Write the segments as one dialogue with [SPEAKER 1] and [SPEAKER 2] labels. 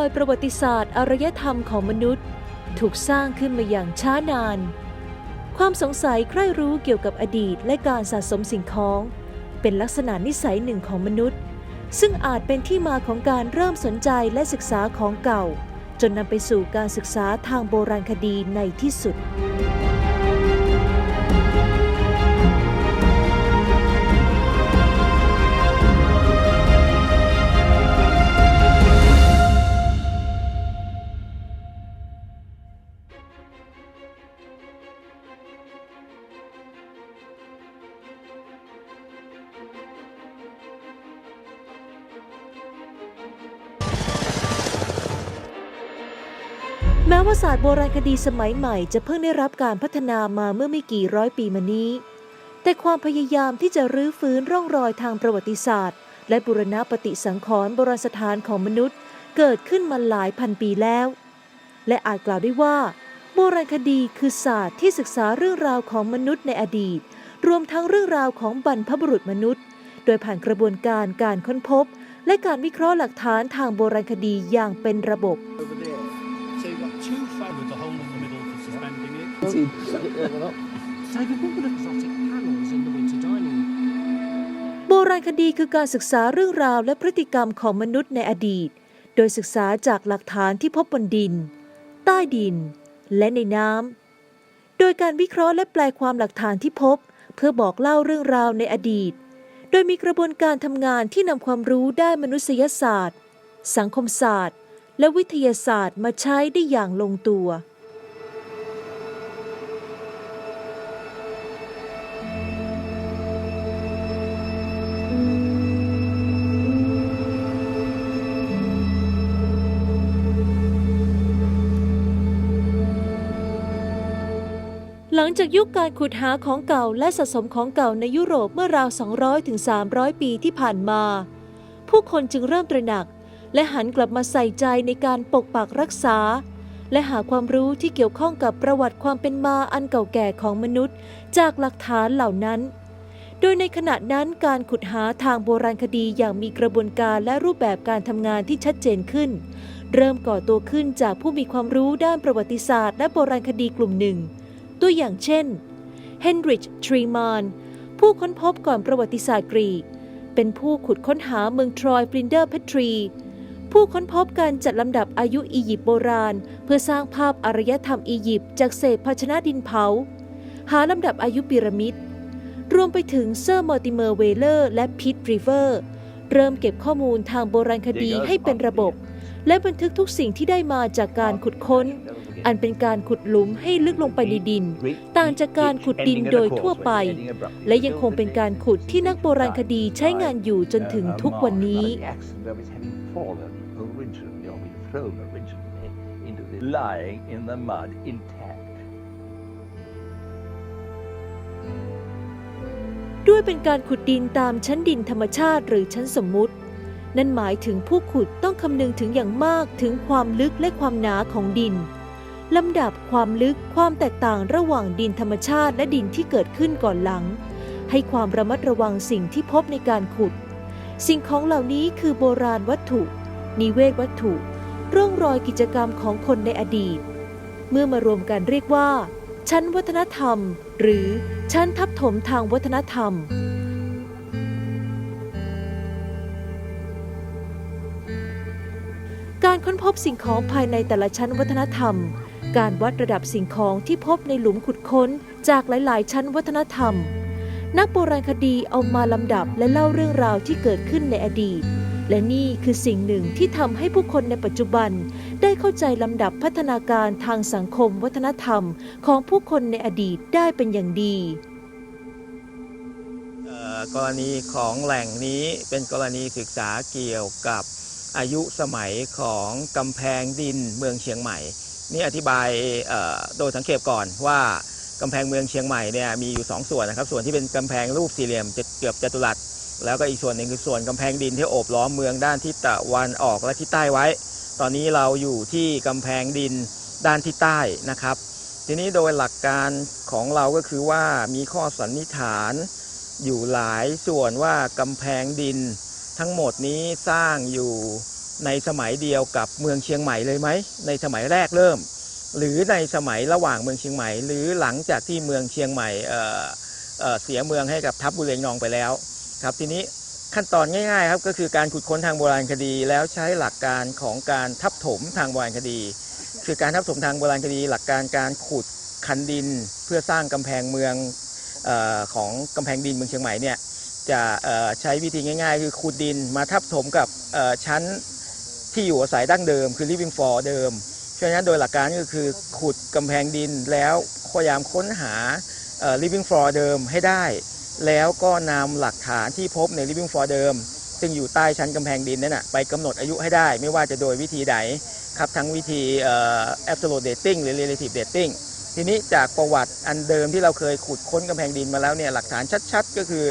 [SPEAKER 1] อยประวัติศาสตร์อารยธรรมของมนุษย์ถูกสร้างขึ้นมาอย่างช้านานความสงสัยใคร่รู้เกี่ยวกับอดีตและการสะสมสิ่งของเป็นลักษณะนิสัยหนึ่งของมนุษย์ซึ่งอาจเป็นที่มาของการเริ่มสนใจและศึกษาของเก่าจนนำไปสู่การศึกษาทางโบราณคดีในที่สุดแม้ว่าศาสตร์โบราณคดีสมัยใหม่จะเพิ่งได้รับการพัฒนามาเมื่อไม่กี่ร้อยปีมานี้แต่ความพยายามที่จะรื้อฟื้นร่องรอยทางประวัติศาสตร์และบูรณปฏิสังขรณ์โบราณสถานของมนุษย์เกิดขึ้นมาหลายพันปีแล้วและอาจกล่าวได้ว่าโบราณคดีคือศาสตร์ที่ศึกษาเรื่องราวของมนุษย์ในอดีตรวมทั้งเรื่องราวของบรรพบุรุษมนุษย์โดยผ่านกระบวนการการค้นพบและการวิเคราะห์หลักฐานทางโบราณคดีอย่างเป็นระบบโบราณคดีคือการศึกษาเรื่องราวและพฤติกรรมของมนุษย์ในอดีตโดยศึกษาจากหลักฐานที่พบบนดินใต้ดินและในน้ำโดยการวิเคราะห์และแปลความหลักฐานที่พบเพื่อบอกเล่าเรื่องราวในอดีตโดยมีกระบวนการทำงานที่นำความรู้ด้านมนุษยศาสตร์สังคมศาสตร์และวิทยาศาสตร์มาใช้ได้อย่างลงตัวหลังจากยุคการขุดหาของเก่าและสะสมของเก่าในยุโรปเมื่อราว 200-300 ปีที่ผ่านมาผู้คนจึงเริ่มตระหนักและหันกลับมาใส่ใจในการปกปักรักษาและหาความรู้ที่เกี่ยวข้องกับประวัติความเป็นมาอันเก่าแก่ของมนุษย์จากหลักฐานเหล่านั้นโดยในขณะนั้นการขุดหาทางโบราณคดีอย่างมีกระบวนการและรูปแบบการทำงานที่ชัดเจนขึ้นเริ่มก่อตัวขึ้นจากผู้มีความรู้ด้านประวัติศาสตร์และโบราณคดีกลุ่มหนึ่งตัวอย่างเช่นเฮนริช ทรีมานผู้ค้นพบก่อนประวัติศาสตร์กรีกเป็นผู้ขุดค้นหาเมืองทรอยฟลินเดอร์เพทรีผู้ค้นพบการจัดลำดับอายุอียิปต์โบราณเพื่อสร้างภาพอารยธรรมอียิปต์จากเศษภาชนะดินเผาหาลำดับอายุพีระมิดรวมไปถึงเซอร์มอร์ติเมอร์เวเลอร์และพิตริเวอร์เริ่มเก็บข้อมูลทางโบราณคดีให้เป็นระบบและบันทึกทุกสิ่งที่ได้มาจากการขุดค้นอันเป็นการขุดหลุมให้ลึกลงไปในดินต่างจากการขุดดินโดยทั่วไปและยังคงเป็นการขุดที่นักโบราณคดีใช้งานอยู่จนถึงทุกวันนี้ด้วยเป็นการขุดดินตามชั้นดินธรรมชาติหรือชั้นสมมุตินั่นหมายถึงผู้ขุดต้องคำนึงถึงอย่างมากถึงความลึกและความหนาของดินลำดับความลึกความแตกต่างระหว่างดินธรรมชาติและดินที่เกิดขึ้นก่อนหลังให้ความระมัดระวังสิ่งที่พบในการขุดสิ่งของเหล่านี้คือโบราณวัตถุนิเวศวัตถุร่องรอยกิจกรรมของคนในอดีตเมื่อมารวมกันเรียกว่าชั้นวัฒนธรรมหรือชั้นทับถมทางวัฒนธรรมการค้นพบสิ่งของภายในแต่ละชั้นวัฒนธรรมการวัดระดับสิ่งของที่พบในหลุมขุดค้นจากหลายๆชั้นวัฒนธรรมนักโบราณคดีเอามาลำดับและเล่าเรื่องราวที่เกิดขึ้นในอดีตและนี่คือสิ่งหนึ่งที่ทำให้ผู้คนในปัจจุบันได้เข้าใจลำดับพัฒนาการทางสังคมวัฒนธรรมของผู้คนในอดีตได้เป็นอย่างดี
[SPEAKER 2] กรณีของแหล่งนี้เป็นกรณีศึกษาเกี่ยวกับอายุสมัยของกำแพงดินเมืองเชียงใหม่นี่อธิบายโดยสังเขปก่อนว่ากำแพงเมืองเชียงใหม่เนี่ยมีอยู่2ส่วนนะครับส่วนที่เป็นกำแพงรูปสี่เหลี่ยมเกือบจัตุรัสแล้วก็อีกส่วนหนึ่งคือส่วนกำแพงดินที่โอบล้อมเมืองด้านทิศตะวันออกและทิศใต้ไว้ตอนนี้เราอยู่ที่กำแพงดินด้านทิศใต้นะครับทีนี้โดยหลักการของเราก็คือว่ามีข้อสันนิษฐานอยู่หลายส่วนว่ากำแพงดินทั้งหมดนี้สร้างอยู่ ในสมัยเดียวกับเมืองเชียงใหม่เลยไหมในสมัยแรกเริ่มหรือในสมัยระหว่างเมืองเชียงใหม่หรือหลังจากที่เมืองเชียงใหม่เสียเมืองให้กับทัพบุเรงนองไปแล้วครับทีนี้ขั้นตอนง่ายๆครับก็คือการขุดค้นทางโบราณคดีแล้วใช้หลักการของการทับถมทางโบราณคดี คือการทับถมทางโบราณคดีหลักการการขุดคันดินเพื่อสร้างกำแพงเมืองของกำแพงดินเมืองเชียงใหม่เนี่ยจะใช้วิธีง่ายๆคือขุดดินมาทับถมกับชั้นที่อยู่อาศัยดั้งเดิมคือ living floor เดิมเพราะฉะนั้นโดยหลักการก็คือขุดกำแพงดินแล้วพยายามค้นหาliving floor เดิมให้ได้แล้วก็นำหลักฐานที่พบใน living floor เดิมซึ่งอยู่ใต้ชั้นกำแพงดินนั่นนะไปกำหนดอายุให้ได้ไม่ว่าจะโดยวิธีใดครับทั้งวิธี absolute dating หรือ relative dating ทีนี้จากประวัติอันเดิมที่เราเคยขุดค้นกำแพงดินมาแล้วเนี่ยหลักฐานชัดๆก็คือ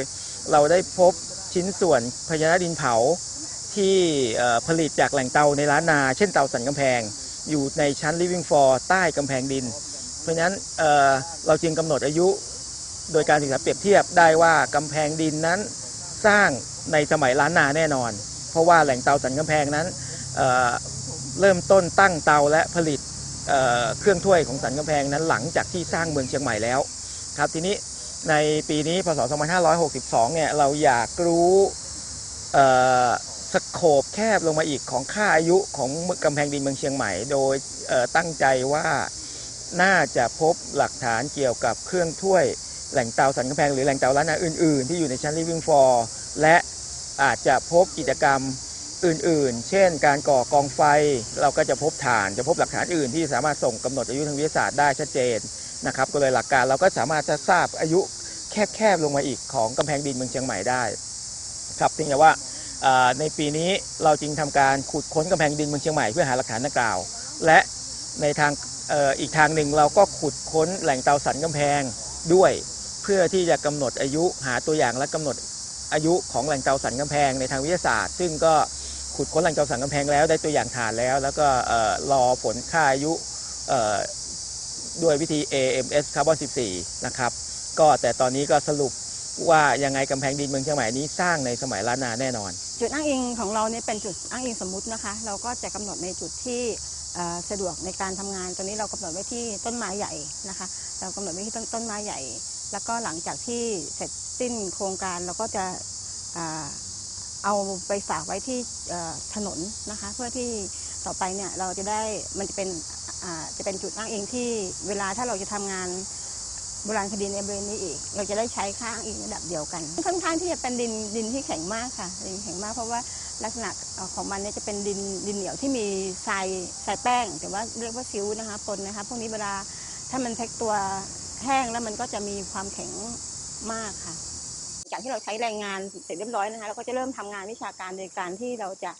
[SPEAKER 2] เราได้พบชิ้นส่วนพญานาคดินเผาที่ผลิตจากแหล่งเตาในล้านนาเช่นเตาสันกำแพงอยู่ในชั้น living floor ใต้กำแพงดินเพราะฉะนั้นเราจึงกำหนดอายุโดยการศึกษาเปรียบเทียบได้ว่ากำแพงดินนั้นสร้างในสมัยล้านนาแน่นอนเพราะว่าแหล่งเตาสันกำแพงนั้นเริ่มต้นตั้งเตาและผลิตเครื่องถ้วยของสันกำแพงนั้นหลังจากที่สร้างเมืองเชียงใหม่แล้วครับทีนี้ในปีนี้พศ 2562 เนี่ยเราอยากรู้สโคปแคบลงมาอีกของค่าอายุของกำแพงดินเมืองเชียงใหม่โดยตั้งใจว่าน่าจะพบหลักฐานเกี่ยวกับเครื่องถ้วยแหล่งเตาสันกำแพงหรือแหล่งเตาล้านนาอื่นๆที่อยู่ในชั้น living floor และอาจจะพบกิจกรรมอื่นๆเช่นการก่อกองไฟเราก็จะพบถ่านจะพบหลักฐานอื่นที่สามารถส่งกำหนดอายุทางวิทยาศาสตร์ได้ชัดเจนนะครับก็เลยหลักการเราก็สามารถจะทราบอายุแคบๆลงมาอีกของกำแพงดินเมืองเชียงใหม่ได้ครับเพียงแต่ว่าในปีนี้เราจึงทำการขุดค้นกำแพงดินเมืองเชียงใหม่เพื่อหาหลักฐานดังกล่าวและในทางอีกทางหนึ่งเราก็ขุดค้นแหล่งเตาสันกำแพงด้วยเพื่อที่จะกำหนดอายุหาตัวอย่างและกำหนดอายุของแหล่งเตาสันกำแพงในทางวิทยาศาสตร์ซึ่งก็ขุดค้นแหล่งเตาสันกำแพงแล้วได้ตัวอย่างถ่านแล้วก็รอผลค่าอายุด้วยวิธี AMS คาร์บอน 14 นะครับก็แต่ตอนนี้ก็สรุปว่ายังไงกำแพงดินเมืองเชียงใหม่นี้สร้างในสมัยล้านนาแน่นอน
[SPEAKER 3] จุดอ้างอิงของเราเนี่ยเป็นจุดอ้างอิงสมมุตินะคะเราก็จะกำหนดในจุดที่สะดวกในการทำงานตอนนี้เรากำหนดไว้ที่ต้นไม้ใหญ่นะคะเรากำหนดไว้ที่ต้นไม้ใหญ่แล้วก็หลังจากที่เสร็จสิ้นโครงการเราก็จะเอาไปฝากไว้ที่ถนนนะคะเพื่อที่ต่อไปเนี่ยเราจะได้มันจะเป็นจุดอ้างอิงที่เวลาถ้าเราจะทำงานโบราณคดีในบริเวณนี้อีกเราจะได้ใช้ค่าอ้างอิงระดับเดียวกันค่อนข้างที่จะเป็นดินที่แข็งมากค่ะดินแข็งมากเพราะว่าลักษณะของมันเนี่ยจะเป็นดินเหนียวที่มีทรายแป้งแต่ว่าเรียกว่าซิวนะคะปนนะคะพวกนี้เวลาถ้ามันเท็กตัวแห้งแล้วมันก็จะมีความแข็งมากค่ะจากที่เราใช้แรงงานเสร็จเรียบร้อยนะคะเราก็จะเริ่มทำงานวิชาการโดยการที่เราจะ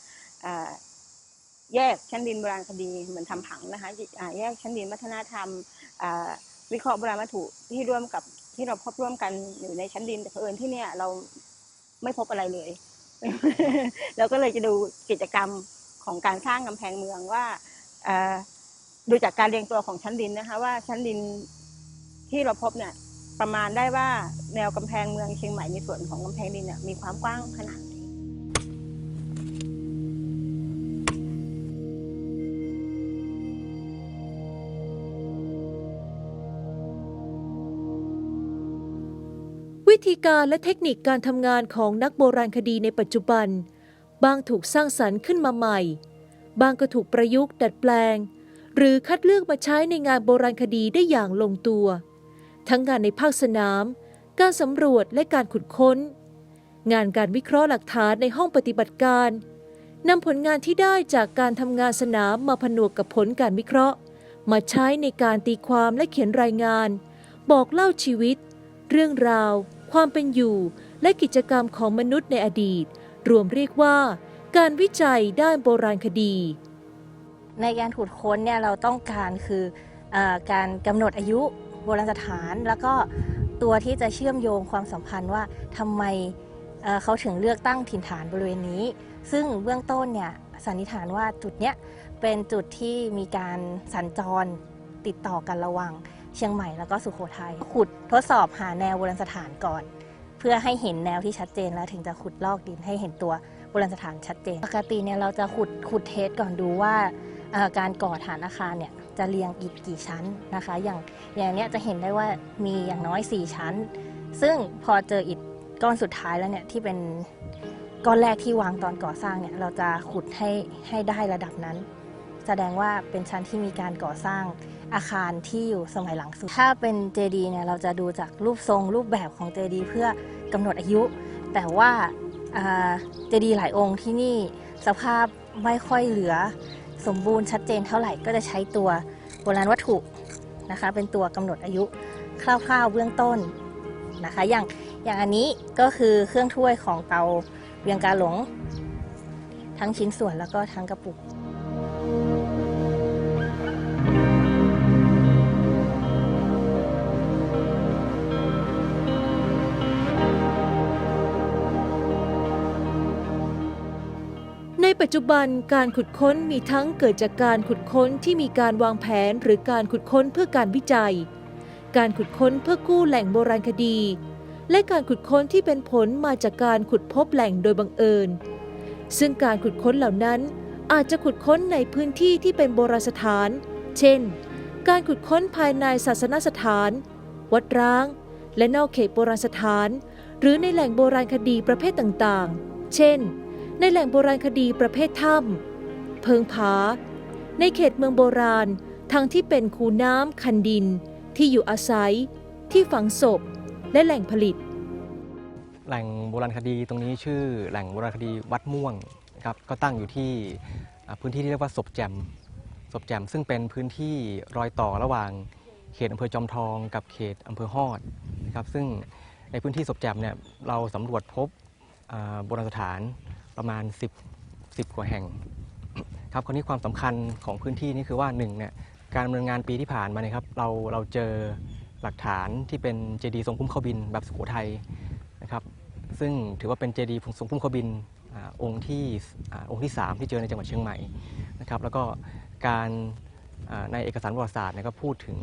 [SPEAKER 3] แยกชั้นดินโบราณคดีเหมือนทำผังนะคะแยกชั้นดินวัฒนธรรมวิเคราะห์โบราณวัตถุที่ร่วมกับที่เราพบร่วมกันอยู่ในชั้นดินแต่เผอิญที่เนี่ยเราไม่พบอะไรเลย เราก็เลยจะดูกิจกรรมของการสร้างกำแพงเมืองว่าดูจากการเรียงตัวของชั้นดินนะคะว่าชั้นดินที่เราพบเนี่ยประมาณได้ว่าแนวกำแพงเมืองเชียงใหม่ในส่วนของกำแพงดินเนี่ยมีความกว้างขนาดไหน
[SPEAKER 1] วิธีการและเทคนิคการทำงานของนักโบราณคดีในปัจจุบันบางถูกสร้างสรรค์ขึ้นมาใหม่บางก็ถูกประยุกต์ดัดแปลงหรือคัดเลือกมาใช้ในงานโบราณคดีได้อย่างลงตัวทั้งงานในภาคสนามการสำรวจและการขุดค้นงานการวิเคราะห์หลักฐานในห้องปฏิบัติการนำผลงานที่ได้จากการทำงานสนามมาผนวกกับผลการวิเคราะห์มาใช้ในการตีความและเขียนรายงานบอกเล่าชีวิตเรื่องราวความเป็นอยู่และกิจกรรมของมนุษย์ในอดีตรวมเรียกว่าการวิจัยด้านโบราณคดี
[SPEAKER 4] ในการขุดค้นเนี่ยเราต้องการคือการกำหนดอายุโบราณสถานแล้วก็ตัวที่จะเชื่อมโยงความสัมพันธ์ว่าทำไมเขาถึงเลือกตั้งถิ่นฐานบริเวณนี้ซึ่งเบื้องต้นเนี่ยสันนิษฐานว่าจุดเนี้ยเป็นจุดที่มีการสัญจรติดต่อกันระหว่างเชียงใหม่แล้วก็สุโขทัยขุดทดสอบหาแนวโบราณสถานก่อนเพื่อให้เห็นแนวที่ชัดเจนแล้วถึงจะขุดลอกดินให้เห็นตัว โบราณสถานชัดเจนปกติเนี่ยเราจะขุดเทสก่อนดูว่าการก่อฐานอาคารเนี่ยจะเรียงกี่ชั้นนะคะอย่างเนี้ยจะเห็นได้ว่ามีอย่างน้อย4ชั้นซึ่งพอเจออิฐก้อนสุดท้ายแล้วเนี่ยที่เป็นก้อนแรกที่วางตอนก่อสร้างเนี่ยเราจะขุดให้ได้ระดับนั้นแสดงว่าเป็นชั้นที่มีการก่อสร้างอาคารที่อยู่สมัยหลังสุดถ้าเป็นเจดีย์เนี่ยเราจะดูจากรูปทรงรูปแบบของเจดีย์เพื่อกำหนดอายุแต่ว่าเจดีย์หลายองค์ที่นี่สภาพไม่ค่อยเหลือสมบูรณ์ชัดเจนเท่าไหร่ก็จะใช้ตัวโบราณวัตถุนะคะเป็นตัวกำหนดอายุคร่าวๆเบื้องต้นนะคะอย่างอันนี้ก็คือเครื่องถ้วยของเตาเวียงกาหลงทั้งชิ้นส่วนแล้วก็ทั้งกระปุก
[SPEAKER 1] ในปัจจุบันการขุดค้นมีทั้งเกิดจากการขุดค้นที่มีการวางแผนหรือการขุดค้นเพื่อการวิจัยการขุดค้นเพื่อกู้แหล่งโบราณคดีและการขุดค้นที่เป็นผลมาจากการขุดพบแหล่งโดยบังเอิญซึ่งการขุดค้นเหล่านั้นอาจจะขุดค้นในพื้นที่ที่เป็นโบราณสถานเช่นการขุดค้นภายในศาสนสถานวัดร้างและนอกเขตโบราณสถานหรือในแหล่งโบราณคดีประเภทต่างๆเช่นในแหล่งโบราณคดีประเภทถ้ำเพิงผาในเขตเมืองโบราณทั้งที่เป็นคูน้ำคันดินที่อยู่อาศัยที่ฝังศพและแหล่งผลิต
[SPEAKER 5] แหล่งโบราณคดีตรงนี้ชื่อแหล่งโบราณคดีวัดม่วงครับก็ตั้งอยู่ที่พื้นที่ที่เรียกว่าศพแจ่มซึ่งเป็นพื้นที่รอยต่อระหว่างเขตอำเภอจอมทองกับเขตอำเภอฮอดนะครับซึ่งในพื้นที่ศพแจ่มเนี่ยเราสำรวจพบโบราณสถานประมาณ10 กว่าแห่งครับคราวนี้ความสำคัญของพื้นที่นี้คือว่า1เนี่ยการดำเนินงานปีที่ผ่านมาเนี่ยครับเราเจอหลักฐานที่เป็นเจดีย์ทรงพุ่มเข้าบินแบบสุโขทัยนะครับซึ่งถือว่าเป็นเจดีย์ทรงพุ่มเข้าบินองค์ที่3ที่เจอในจังหวัดเชียงใหม่นะครับแล้วก็การในเอกสารประวัติศาสตร์ก็พูดถึง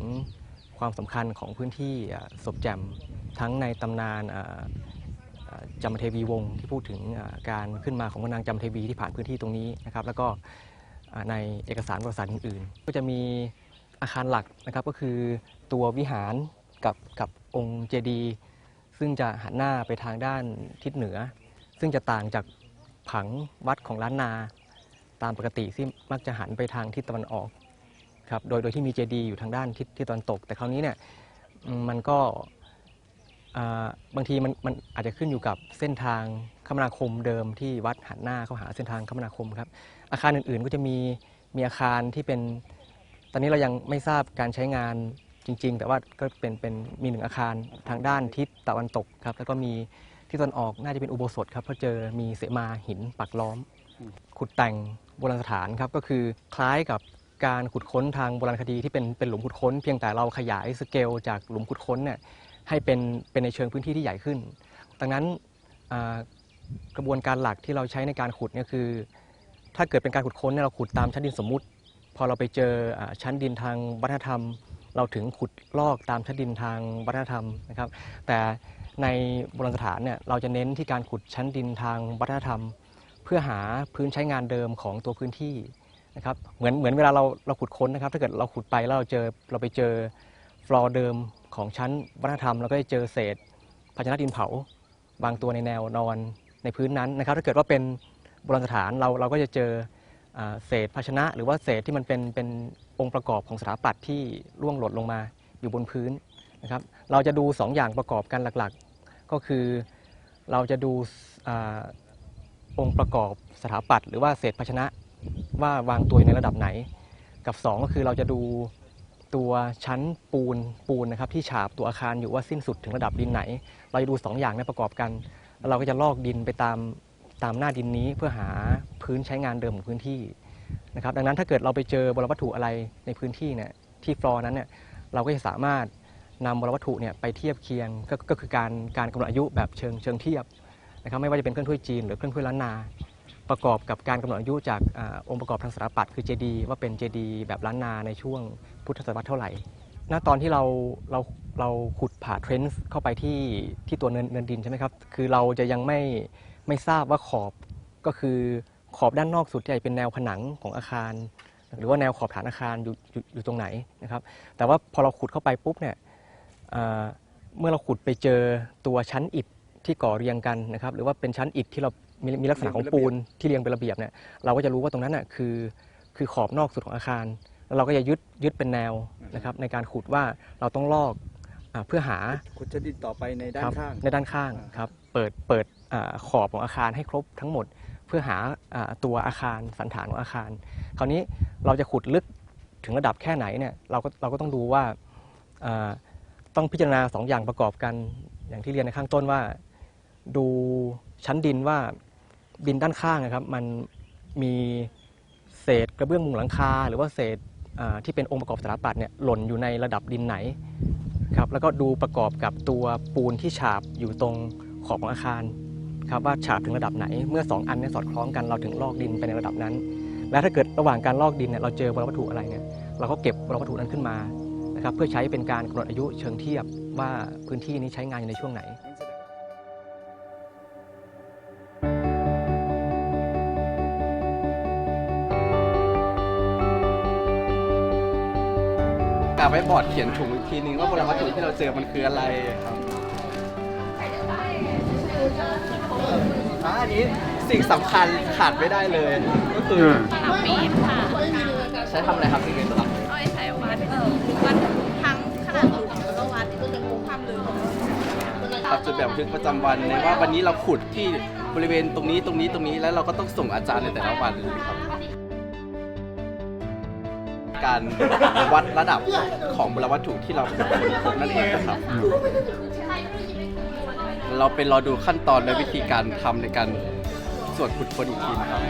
[SPEAKER 5] ความสำคัญของพื้นที่ศพแจ่มทั้งในตำนานจามเทวีวงศ์ที่พูดถึงการขึ้นมาของพระนางจามเทวีที่ผ่านพื้นที่ตรงนี้นะครับแล้วก็ในเอกสารประวัติศาสตร์อื่นๆก็จะมีอาคารหลักนะครับก็คือตัววิหารกับองค์เจดีย์ซึ่งจะหันหน้าไปทางด้านทิศเหนือซึ่งจะต่างจากผังวัดของล้านนาตามปกติที่มักจะหันไปทางทิศตะวันออกครับโดยที่มีเจดีย์อยู่ทางด้านทิศตะวันตกแต่คราวนี้เนี่ยมันก็บางทีมันอาจจะขึ้นอยู่กับเส้นทางคมนาคมเดิมที่วัดหันหน้าเข้าหาเส้นทางคมนาคมครับอาคารอื่นๆก็จะมีอาคารที่เป็นตอนนี้เรายังไม่ทราบการใช้งานจริงๆแต่ว่าก็เป็นมี1อาคารทางด้านทิศตะวันตกครับแล้วก็มีที่ตะวันออกน่าจะเป็นอุโบสถครับเพราะเจอมีเสมาหินปักล้อมขุดแต่งโบราณสถานครับก็คือคล้ายกับการขุดค้นทางโบราณคดีที่เป็นหลุมขุดค้นเพียงแต่เราขยายสเกลจากหลุมขุดค้นเนี่ยให้เป็นในเชิงพื้นที่ที่ใหญ่ขึ้นดังนั้นกระบวนการหลักที่เราใช้ในการขุดเนี่ยคือถ้าเกิดเป็นการขุดค้นเนี่ยเราขุดตามชั้นดินสมมุติพอเราไปเจอชั้นดินทางวัฒนธรรมเราถึงขุดลอกตามชั้นดินทางวัฒนธรรมนะครับแต่ในโบราณสถานเนี่ยเราจะเน้นที่การขุดชั้นดินทางวัฒนธรรมเพื่อหาพื้นใช้งานเดิมของตัวพื้นที่นะครับเหมือนเวลาเราขุดค้นนะครับถ้าเกิดเราขุดไปแล้วเราไปเจอฟลอร์เดิมของชั้นวัฒนธรรมเราก็จะเจอเศษภาชนะดินเผาบางตัวในแนวนอนในพื้นนั้นนะครับถ้าเกิดว่าเป็นโบราณสถานเราก็จะเจอเศษภาชนะหรือว่าเศษที่มันเป็นองค์ประกอบของสถาปัตย์ที่ร่วงหล่นลงมาอยู่บนพื้นนะครับเราจะดู2อย่างประกอบกันหลักๆก็คือเราจะดูองค์ประกอบสถาปัตย์หรือว่าเศษภาชนะว่าวางตัวอยู่ในระดับไหนกับ2ก็คือเราจะดูตัวชั้นปูนนะครับที่ฉาบตัวอาคารอยู่ว่าสิ้นสุดถึงระดับดินไหนเราจะดู2อย่างนี้ประกอบกันแล้วเราก็จะลอกดินไปตามหน้าดินนี้เพื่อหาพื้นใช้งานเดิมของพื้นที่นะครับดังนั้นถ้าเกิดเราไปเจอโบราณวัตถุอะไรในพื้นที่เนี่ยที่ฟลอร์นั้นเนี่ยเราก็จะสามารถนำโบราณวัตถุเนี่ยไปเทียบเคียงก็คือการกำหนดอายุแบบเชิงเทียบนะครับไม่ว่าจะเป็นเครื่องถ้วยจีนหรือเครื่องถ้วยล้านนาประกอบกับการกำหนดอายุจากองค์ประกอบทางสถาปัตย์คือเจดีย์ว่าเป็นเจดีย์แบบล้านนาในช่วงพุทธศตวรรษเท่าไหร่ณตอนที่เราขุดผ่าเทรนส์เข้าไปที่ตัวเนินดินใช่ไหมครับคือเราจะยังไม่ทราบว่าขอบ ก็คือขอบด้านนอกสุดที่เป็นแนวผนังของอาคาร หรือว่าแนวขอบฐานอาคารอยู่ตรงไหนนะครับแต่ว่าพอเราขุดเข้าไปปุ๊บเนี่ยเมื่อเราขุดไปเจอตัวชั้นอิฐที่ก่อเรียงกันนะครับหรือว่าเป็นชั้นอิฐที่เรามีลักษณะของปูนที่เรียงเป็นระเบียบเนี่ยเราก็จะรู้ว่าตรงนั้นน่ะคือขอบนอกสุดของอาคารแล้วเราก็จะยึดเป็นแนวนะครับในการขุดว่าเราต้องลอกเพื่อหา
[SPEAKER 6] ขุดชั้นดินต่อไปในด้านข้าง
[SPEAKER 5] ในด้านข้างครับเปิดขอบของอาคารให้ครบทั้งหมดเพื่อหาตัวอาคารสันฐานของอาคารคราวนี้เราจะขุดลึกถึงระดับแค่ไหนเนี่ยเราก็ต้องดูว่าต้องพิจารณา2 อย่างประกอบกันอย่างที่เรียนในข้างต้นว่าดูชั้นดินว่าดินด้านข้างนะครับมันมีเศษกระเบื้องมุงหลังคาหรือว่าเศษที่เป็นองค์ประกอบสถาปัตย์เนี่ยหล่นอยู่ในระดับดินไหนครับแล้วก็ดูประกอบกับตัวปูนที่ฉาบอยู่ตรงขอบของอาคารครับว่าฉาบถึงระดับไหนเมื่อ2 อันเนี่ยสอดคล้องกันเราถึงลอกดินไปในระดับนั้นและถ้าเกิดระหว่างการลอกดินเนี่ยเราเจอโบราณวัตถุอะไรเนี่ยเราก็เก็บโบราณวัตถุนั้นขึ้นมานะครับเพื่อใช้เป็นการกำหนดอายุเชิงเทียบว่าพื้นที่นี้ใช้งานอยู่ในช่วงไหน
[SPEAKER 6] กลับไปบอร์ดเขียนถูกอีกทีนึงว่าโบราณวัตถุที่เราเจอมันคืออะไรครับอันนี้สิ่งสำคัญขาดไม่ได้เลยก็คือ
[SPEAKER 7] ตลับเมตรค่ะ
[SPEAKER 6] ใช้ทำอะไรครับสิ่งนี้ตลับ
[SPEAKER 7] เอาไว้ใช้วัดทั้งขนาดหลุมแล้วก็วัดความลึก
[SPEAKER 6] ครับจดแบบบันทึกประจำวันในว่าวันนี้เราขุดที่บริเวณตรงนี้แล้วเราก็ต้องส่งอาจารย์ในแต่ละวันครับการวัดระดับของโบราณวัตถุที่เราขุดนั่นเองนะครับเราไปรอดูขั้นตอนและวิธีการทำในการสวดขุดค้นอีกทีนะครับ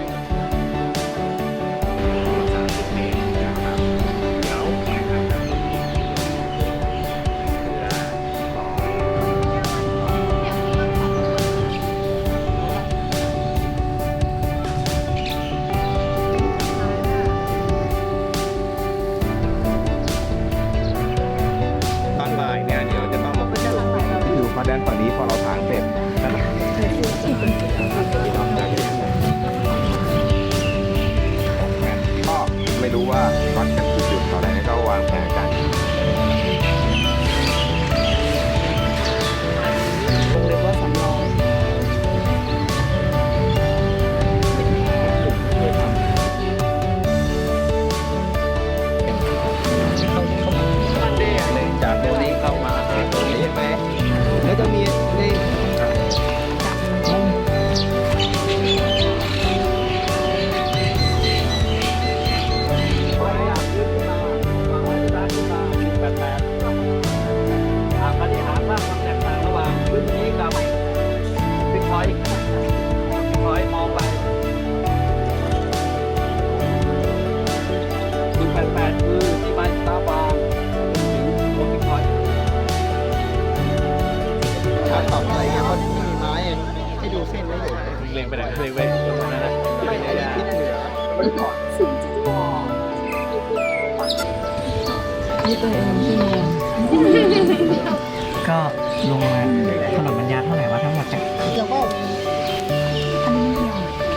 [SPEAKER 8] ด้านฝั่งนี้พอเราถางเสร็จก็ไม่รู้ว่าวัดกันจุดๆต่ออะไรก็วางแผนกัน
[SPEAKER 6] วงเล็บว่าสำรองจากตรงนี้เข้ามาตรงนี้ใช่ไหมแล้วจะมีใน
[SPEAKER 9] ก็ลงมาถนนบรรยายเท่าไหร่ว่าทั้งหมดเนี่ย
[SPEAKER 7] เดี๋ยวก็อันนี้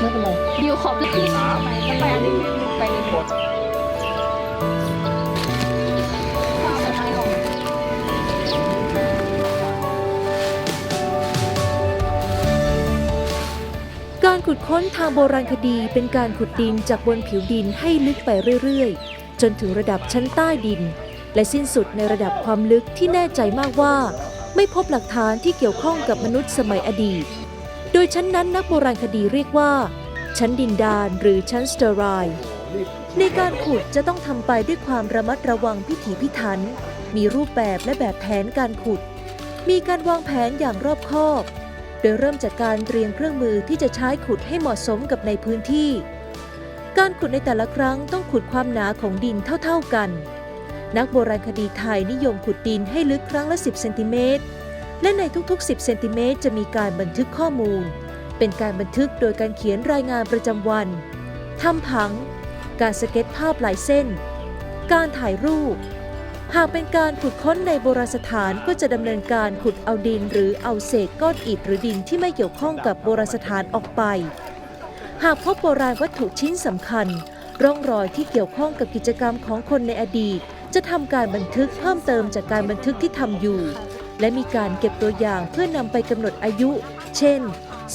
[SPEAKER 7] ไม่เป็นไรเดี๋ยวขอบเลยไปอันนี้ไปเลยหมด
[SPEAKER 1] การขุดค้นทางโบราณคดีเป็นการขุดดินจากบนผิวดินให้ลึกไปเรื่อยๆจนถึงระดับชั้นใต้ดินและสิ้นสุดในระดับความลึกที่แน่ใจมากว่าไม่พบหลักฐานที่เกี่ยวข้องกับมนุษย์สมัยอดีตโดยชั้นนั้นนักโบราณคดีเรียกว่าชั้นดินดานหรือชั้นสเตอไรล์ในการขุดจะต้องทำไปด้วยความระมัดระวังพิถีพิถันมีรูปแบบและแบบแผนการขุดมีการวางแผนอย่างรอบคอบโดยเริ่มจากการเตรียมเครื่องมือที่จะใช้ขุดให้เหมาะสมกับในพื้นที่การขุดในแต่ละครั้งต้องขุดความหนาของดินเท่าๆกันนักโบราณคดีไทยนิยมขุดดินให้ลึกครั้งละ10เซนติเมตรและในทุกๆ10เซนติเมตรจะมีการบันทึกข้อมูลเป็นการบันทึกโดยการเขียนรายงานประจำวันทำผังการสเก็ตภาพลายเส้นการถ่ายรูปหากเป็นการขุดค้นในโบราณสถานก็จะดำเนินการขุดเอาดินหรือเอาเศษก้อนอิฐหรือดินที่ไม่เกี่ยวข้องกับโบราณสถานออกไป หากพบโบราณวัตถุชิ้นสำคัญร่องรอยที่เกี่ยวข้องกับกิจกรรมของคนในอดีตจะทำการบันทึกเพิ่มเติมจากการบันทึกที่ทำอยู่และมีการเก็บตัวอย่างเพื่อนำไปกำหนดอายุ เช่น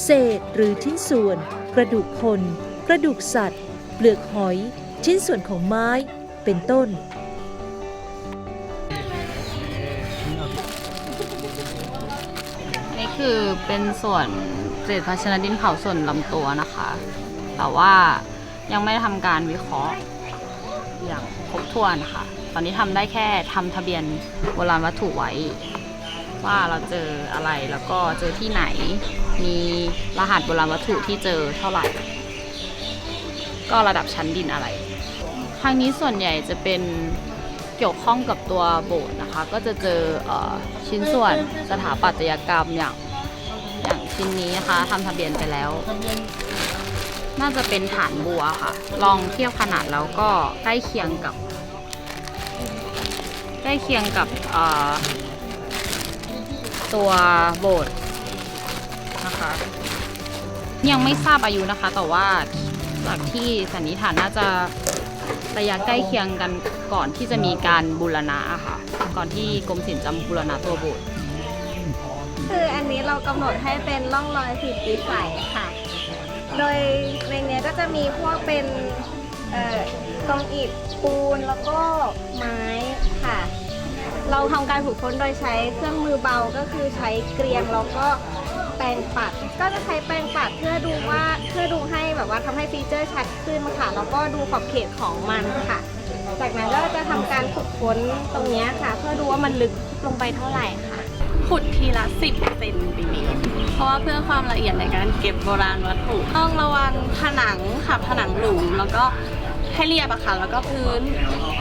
[SPEAKER 1] เศษหรือชิ้นส่วน กระดูกคน กระดูกสัตว์ เปลือกหอย ชิ้นส่วนของไม้ เป็นต้น
[SPEAKER 7] นี่คือเป็นส่วนเศษภาชนะดินเผาส่วนลำตัวนะคะ แต่ว่ายังไม่ได้ทำการวิเคราะห์อย่างครบถ้วนค่ะ ตอนนี้ทำได้แค่ทำทะเบียนโบราณวัตถุไว้ ว่าเราเจออะไรแล้วก็เจอที่ไหน มีรหัสโบราณวัตถุที่เจอเท่าไหร่ ก็ระดับชั้นดินอะไร ครั้งนี้ส่วนใหญ่จะเป็นเกี่ยวข้องกับตัวโบสถ์นะคะ ก็จะเจอชิ้นส่วนสถาปัตยกรรมอย่างชิ้นนี้นะคะทำทะเบียนไปแล้ว น่าจะเป็นฐานบัวค่ะ ลองเทียบขนาดแล้วก็ใกล้เคียงกับตัวโบสถ์นะคะ ยังไม่ทราบอายุนะคะ แต่ว่าจากที่สันนิษฐานน่าจะระยะใกล้เคียงกันก่อนที่จะมีการบูรณะค่ะ ก่อนที่กรมศิลป์จะบูรณะตัวโบสถ์
[SPEAKER 10] คืออันนี้เรากำหนดให้เป็นร่องรอยผิดวิสัยค่ะ โดยในเนี้ยก็จะมีพวกเป็นกองอิฐปูนแล้วก็ไม้ค่ะ เราทำการฝึกฝนโดยใช้เครื่องมือเบาก็คือใช้เกรียงแล้วก็แปรงปัด ก็จะใช้แปรงปัดเพื่อดูให้แบบว่าทำให้ฟีเจอร์ชัดขึ้นค่ะแล้วก็ดูขอบเขตของมันค่ะ จากนั้นก็จะทำการฝึกฝนตรงนี้ค่ะ เพื่อดูว่ามันลึกลงไปเท่าไหร่ค่ะ
[SPEAKER 11] ขุดทีละ10 เซนติเมตร เพราะว่าเพื่อความละเอียดในการเก็บโบราณวัตถุต้องระวังผนังค่ะผนังหลุมแล้วก็ให้เรียบอะค่ะแล้วก็พื้น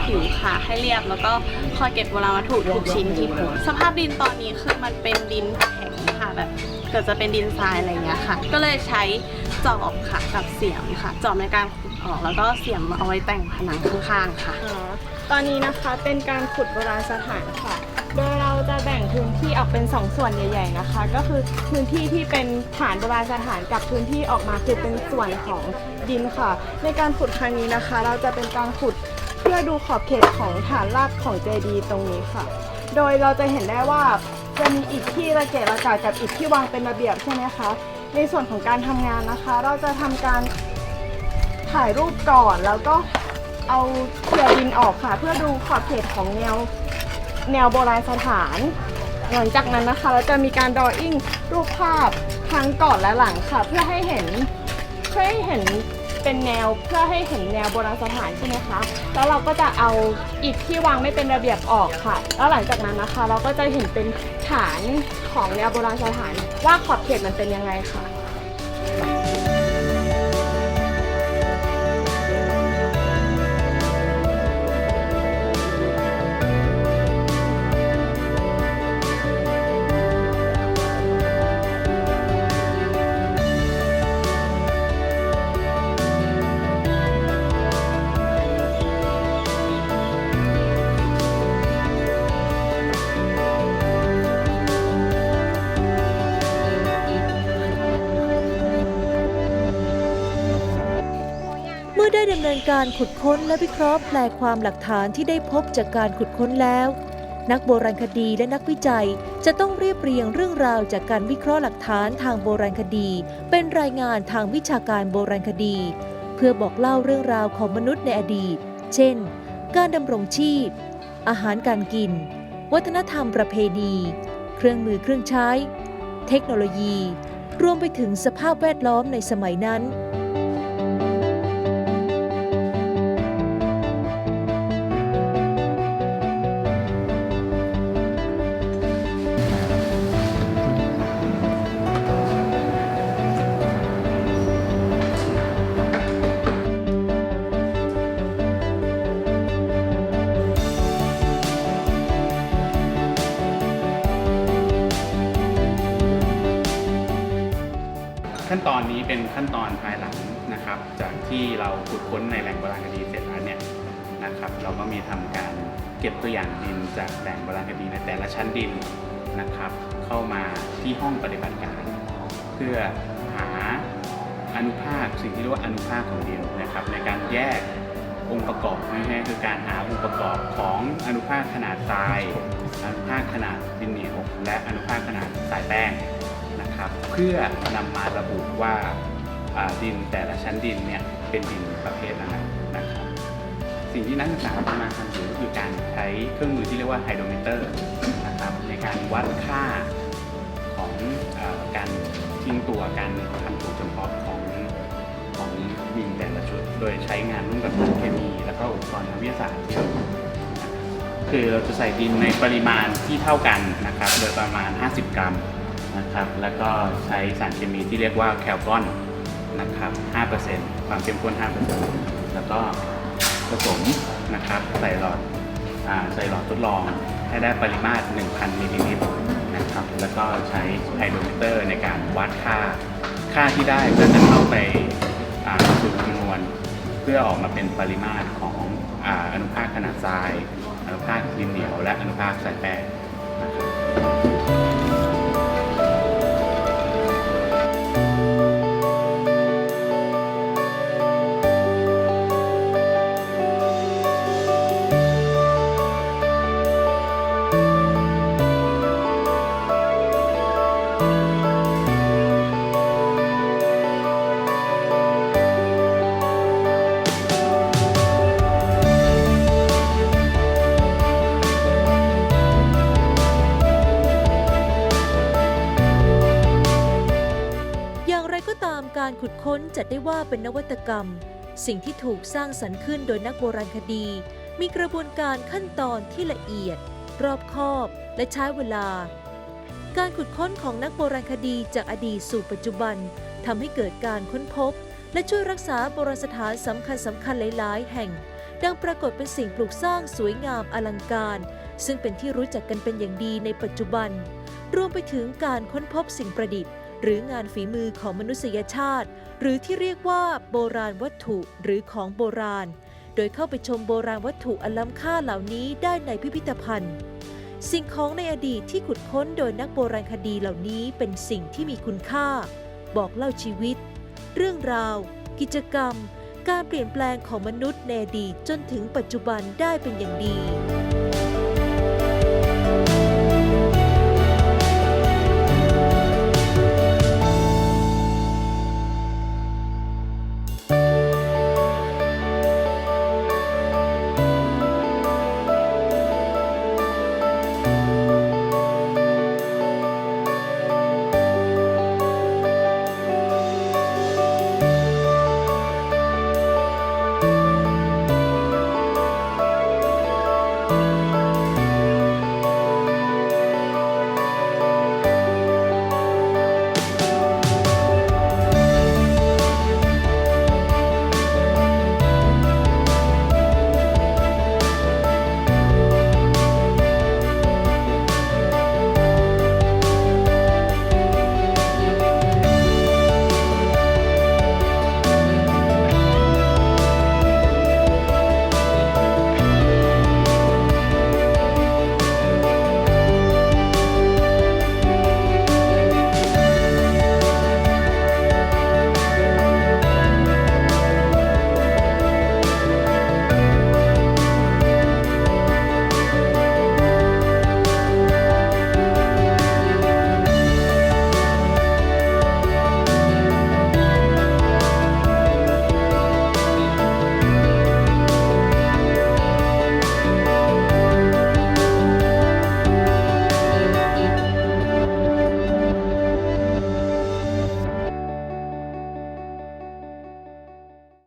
[SPEAKER 11] ผิวค่ะให้เรียบแล้วก็คอยเก็บโบราณวัตถุทุกชิ้นที่พบสภาพดินตอนนี้คือมันเป็นดินแข็งค่ะแบบเกิดจะเป็นดินทรายอะไรอย่างเงี้ยค่ะก็เลยใช้จอบค่ะกับเสียมค่ะจอบในการขุดออกแล้วก็เสียมเอาไว้แต่งผนังข้างๆค่ะตอนนี้นะคะเป็นการขุดโบราณสถานค่ะโดยเราจะแบ่งพื้นที่ออกเป็น2ส่วนใหญ่ๆนะคะก็คือพื้นที่ที่เป็นฐานโบราณสถานกับพื้นที่ออกมาคือเป็นส่วนของดินค่ะในการขุดครั้งนี้นะคะเราจะเป็นการขุดเพื่อดูขอบเขตของฐานรากของเจดีย์ตรงนี้ค่ะโดยเราจะเห็นได้ว่าจะมีอิฐที่ระเกะระกะกับอิฐที่วางเป็นระเบียบใช่ไหมคะในส่วนของการทำงานนะคะเราจะทำการถ่ายรูปก่อนแล้วก็เอาเกลี่ยดินออกค่ะเพื่อดูขอบเขตของแนวโบราณสถานหลังจากนั้นนะคะเราจะมีการดรออิ่งรูปภาพทั้งก่อนและหลังค่ะเพื่อให้เห็นเป็นแนวเพื่อให้เห็นแนวโบราณสถานใช่ไหมคะแล้วเราก็จะเอาอิฐที่วางไม่เป็นระเบียบออกค่ะแล้วหลังจากนั้นนะคะเราก็จะเห็นเป็นฐานของแนวโบราณสถานว่าขอบเขตมันเป็นยังไงค่ะ
[SPEAKER 1] ได้ดำเนินการขุดค้นและวิเคราะห์แปลความหลักฐานที่ได้พบจากการขุดค้นแล้วนักโบราณคดีและนักวิจัยจะต้องเรียบเรียงเรื่องราวจากการวิเคราะห์หลักฐานทางโบราณคดีเป็นรายงานทางวิชาการโบราณคดีเพื่อบอกเล่าเรื่องราวของมนุษย์ในอดีตเช่นการดำรงชีพอาหารการกินวัฒนธรรมประเพณีเครื่องมือเครื่องใช้เทคโนโลยีรวมไปถึงสภาพแวดล้อมในสมัยนั้น
[SPEAKER 12] ขั้นตอนนี้เป็นขั้นตอนภายหลังนะครับจากที่เราขุดค้นในแหล่งโบราณคดีเสร็จแล้วเนี่ยนะครับเราก็มีทำการเก็บตัวอย่างดินจากแหล่งโบราณคดีในแต่ละชั้นดินนะครับเข้ามาที่ห้องปฏิบัติการเพื่อหาอ อนุภาคสิ่งที่เรียกว่าอนุภาคของดินนะครับในการแยกองค์ประกอบง่ายๆคือการหาองค์ประกอบของอนุภาคขนาดทรายอนุภาคขนาดดินเหนียวและอนุภาคขนาดทรายแป้งนะครับเพื่อนำมาระบุว่าดินแต่ละชั้นดินเนี่ยเป็นดินประเภทอะไรนะครับสิ่งที่นักศึกษาจะมาทำอยู่ก็คือการใช้เครื่องมือที่เรียกว่าไฮโดรเมเตอร์นะครับในการวัดค่าของการทิ้งตัวการทำตัวจำเพาะของดินแต่ละชุดโดยใช้งานร่วมกับสารเคมีแล้วก็อุปกรณ์ทางวิทยาศาสตร์คือเราจะใส่ดินในปริมาณที่เท่ากันนะครับโดยประมาณ50 กรัมนะครับแล้วก็ใช้สารเคมีที่เรียกว่าแคลกอนนะครับ 5% ความเข้มข้น 5% แล้วก็ผสมนะครับใส่หลอดทดลองให้ได้ปริมาตร 1,000 มิลลิลิตรนะครับแล้วก็ใช้ไฮโดรเมเตอร์ในการวัดค่าที่ได้ก็จะเข้าไปสูตรคำนวณเพื่อออกมาเป็นปริมาตรของอนุภาคขนาดทรายอนุภาคดินเหนียวและอนุภาคทรายแป้งนะครับ
[SPEAKER 1] การขุดค้นจัดได้ว่าเป็นนวัตกรรมสิ่งที่ถูกสร้างสรรค์ขึ้นโดยนักโบราณคดีมีกระบวนการขั้นตอนที่ละเอียดรอบคอบและใช้เวลาการขุดค้นของนักโบราณคดีจากอดีตสู่ปัจจุบันทำให้เกิดการค้นพบและช่วยรักษาโบราณสถานสำคัญหลายๆแห่งดังปรากฏเป็นสิ่งปลูกสร้างสวยงามอลังการซึ่งเป็นที่รู้จักกันเป็นอย่างดีในปัจจุบันรวมไปถึงการค้นพบสิ่งประดิษฐ์หรืองานฝีมือของมนุษยชาติหรือที่เรียกว่าโบราณวัตถุหรือของโบราณโดยเข้าไปชมโบราณวัตถุอันล้ำค่าเหล่านี้ได้ในพิพิธภัณฑ์สิ่งของในอดีตที่ขุดค้นโดยนักโบราณคดีเหล่านี้เป็นสิ่งที่มีคุณค่าบอกเล่าชีวิตเรื่องราวกิจกรรมการเปลี่ยนแปลงของมนุษย์ในอดีตจนถึงปัจจุบันได้เป็นอย่างดี